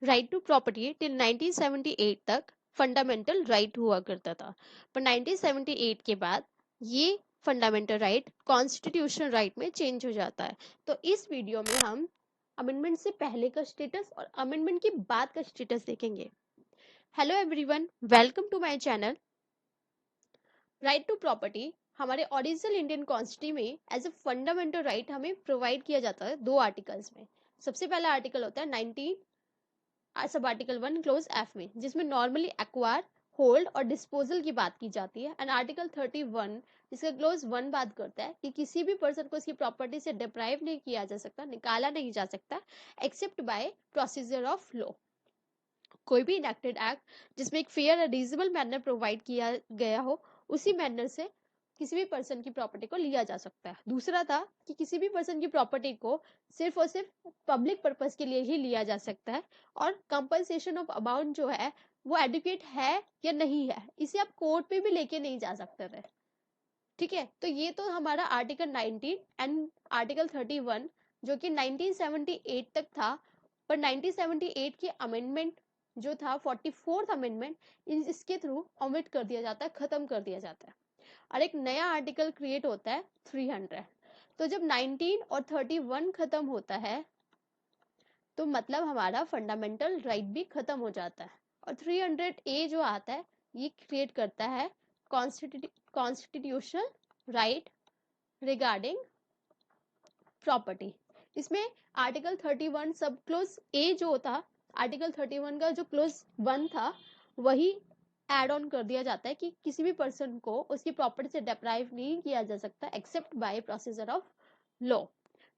Right to property till 1978 तक fundamental right हुआ करता था, पर 1978 के बाद ये फंडामेंटल राइट कॉन्स्टिट्यूशनल राइट में चेंज हो जाता है। तो इस वीडियो में हम अमेंडमेंट से पहले का स्टेटस और अमेंडमेंट के बाद का स्टेटस देखेंगे। Hello everyone, welcome to my channel. Right to property हमारे ओरिजिनल इंडियन कॉन्स्टिट्यूशन में एज ए फंडामेंटल राइट हमें प्रोवाइड किया जाता है दो आर्टिकल्स में। सबसे पहला आर्टिकल होता है 19 सब आर्टिकल 1 क्लोज एफ में, जिसमें नॉर्मली एक्वायर, होल्ड और डिस्पोजल की बात की जाती है। एंड आर्टिकल 31 जिसका क्लोज 1 बात करता है कि किसी भी पर्सन को उसकी प्रॉपर्टी से डिप्राइव नहीं किया जा सकता, निकाला नहीं जा सकता except by procedure of law. कोई भी इनेक्टेड एक्ट जिसमें एक फेयर और रीजनेबल मैनर प्रोवाइड किया गया हो, उसी मैनर से किसी भी पर्सन की प्रॉपर्टी को लिया जा सकता है। दूसरा था कि किसी भी पर्सन की प्रॉपर्टी को सिर्फ और सिर्फ पब्लिक पर्पस के लिए ही लिया जा सकता है, और कंपनसेशन ऑफ अमाउंट जो है वो एडुकेट है या नहीं है, इसे आप कोर्ट पे भी लेके नहीं जा सकते थे। ठीक है, तो ये तो हमारा आर्टिकल 19 एंड आर्टिकल 31 जो कि 1978 तक था, पर 1978 के अमेंडमेंट जो था 44th अमेंडमेंट, इसके थ्रू ओमिट कर दिया जाता है, खत्म कर दिया जाता है, और एक नया आर्टिकल क्रिएट होता है 300। तो जब 19 और 31 खत्म होता है तो मतलब हमारा फंडामेंटल राइट भी खत्म हो जाता है, और 300 ए जो आता है ये क्रिएट करता है कॉन्स्टिट्यूशनल राइट रिगार्डिंग प्रॉपर्टी। इसमें आर्टिकल 31 सब क्लोज ए जो था, आर्टिकल 31 का जो क्लोज 1 था वही एड ऑन कर दिया जाता है कि किसी भी पर्सन को उसकी प्रॉपर्टी से डिप्राइव नहीं किया जा सकता except by procedure of law.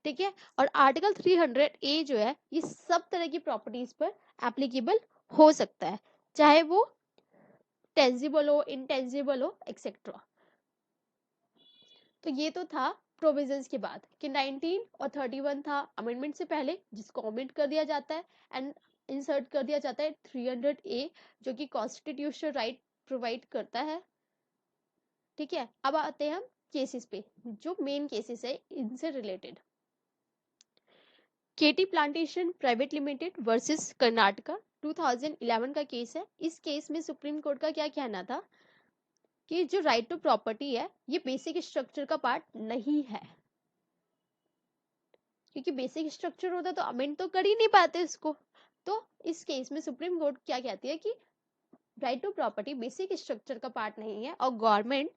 ठीक है, और आर्टिकल 300 ए जो है ये सब तरह की प्रॉपर्टीज पर एप्लीकेबल हो सकता है, चाहे वो टेंजिबल हो, इंटेंजिबल हो, एक्सेट्रा। तो ये तो था प्रोविजंस के बाद कि 19 और 31 था अमेंडमेंट से पहले, जिसको ओमिट कर दिया जाता है एंड इंसर्ट कर दिया जाता है 300 ए जो कि कॉन्स्टिट्यूशनल राइट प्रोवाइड करता है। ठीक है, अब आते हैं हम केसेस पे, जो मेन केसेस है इनसे related. KT plantation private limited versus Karnataka 2011 का केस है। इस केस में सुप्रीम कोर्ट का क्या कहना था कि जो राइट टू प्रॉपर्टी है ये बेसिक स्ट्रक्चर का पार्ट नहीं है, क्योंकि बेसिक स्ट्रक्चर होता तो अमेंड तो कर ही नहीं पाते इसको। तो इस केस में सुप्रीम कोर्ट क्या कहती है कि right to property basic structure का पार्ट नहीं है, और गवर्नमेंट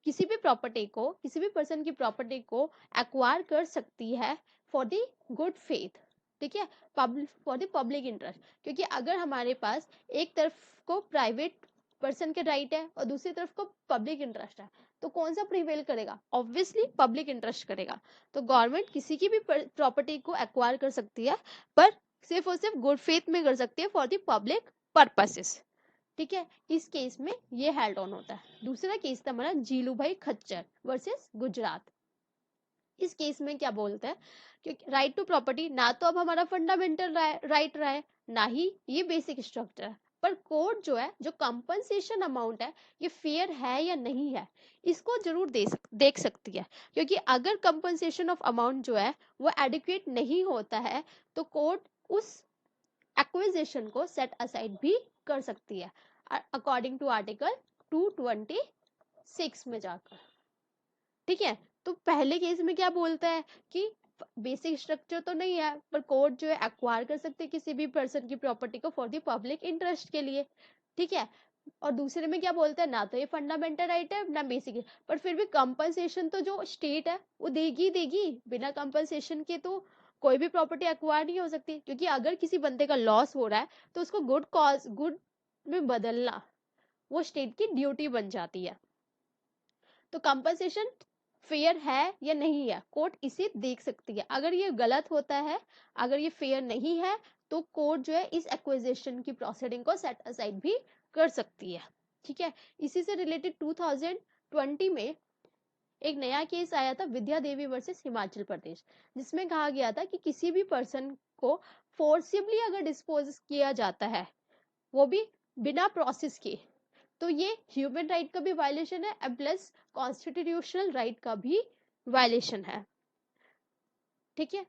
किसी भी प्रॉपर्टी को, किसी भी पर्सन की प्रॉपर्टी को एक्वायर कर सकती है फॉर द गुड फेथ। ठीक है, फॉर द पब्लिक इंटरेस्ट, क्योंकि अगर हमारे पास एक तरफ को प्राइवेट पर्सन के राइट है और दूसरी तरफ को पब्लिक इंटरेस्ट है, तो कौन सा प्रिवेल करेगा? ऑब्वियसली पब्लिक इंटरेस्ट करेगा। तो गवर्नमेंट किसी की भी प्रॉपर्टी को एक्वायर कर सकती है, पर सिर्फ और सिर्फ गुड फेथ में कर सकती है फॉर द पब्लिक पर्पसेस। ठीक है, इस केस में ये हेल्ड ऑन होता है। दूसरा केस था हमारा जीलू भाई खच्चर वर्सेस गुजरात। इस केस में क्या बोलते हैं कि राइट टू प्रॉपर्टी ना तो अब हमारा फंडामेंटल राइट रहा है, ना ही ये बेसिक स्ट्रक्चर है, पर कोर्ट जो है, जो कंपनसेशन अमाउंट है ये फेयर है या नहीं है, इसको जरूर देख सकती है। क्योंकि अगर कंपनसेशन ऑफ अमाउंट जो है वो एडिक्वेट नहीं होता है, तो कोर्ट उस एक्विजिशन को सेट असाइड भी कर सकती है अकॉर्डिंग टू आर्टिकल 226 में जाकर। ठीक है, तो पहले केस में क्या बोलता है कि बेसिक स्ट्रक्चर तो नहीं है, पर कोर्ट जो है एक्वायर कर सकते हैं किसी भी पर्सन की प्रॉपर्टी को फॉर द पब्लिक इंटरेस्ट के लिए। ठीक है, और दूसरे में क्या बोलता है, ना तो ये फंडामेंटल राइट है ना बेसिक, पर फिर भी कंपनसेशन तो जो स्टेट है वो देगी देगी, बिना कंपनसेशन के तो कोई भी प्रॉपर्टी एक्वायर नहीं हो सकती। क्योंकि अगर किसी बंदे का लॉस हो रहा है तो उसको गुड कॉज, गुड में बदलना वो स्टेट की ड्यूटी बन जाती है। तो कंपनसेशन फेयर है या नहीं है, कोर्ट इसे देख सकती है। अगर ये गलत होता है, अगर ये फेयर नहीं है, तो कोर्ट जो है इस एक्विजिशन की प्रोसीडिंग को सेट असाइड भी कर सकती है। ठीक है, इसी से रिलेटेड 2020 में एक नया केस आया था विद्या देवी वर्सेस हिमाचल प्रदेश, जिसमें कहा गया था कि किसी भी पर्सन को फोर्सिबली अगर डिस्पोज किया जाता है, वो भी बिना प्रोसेस के, तो ये ह्यूमन राइट का भी वायलेशन है प्लस कॉन्स्टिट्यूशनल राइट का भी वायलेशन है। ठीक है,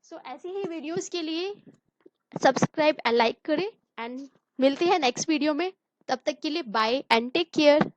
सो ऐसी ही वीडियोस के लिए सब्सक्राइब एंड लाइक करें एंड मिलते हैं नेक्स्ट वीडियो में। तब तक के लिए बाय एंड टेक केयर।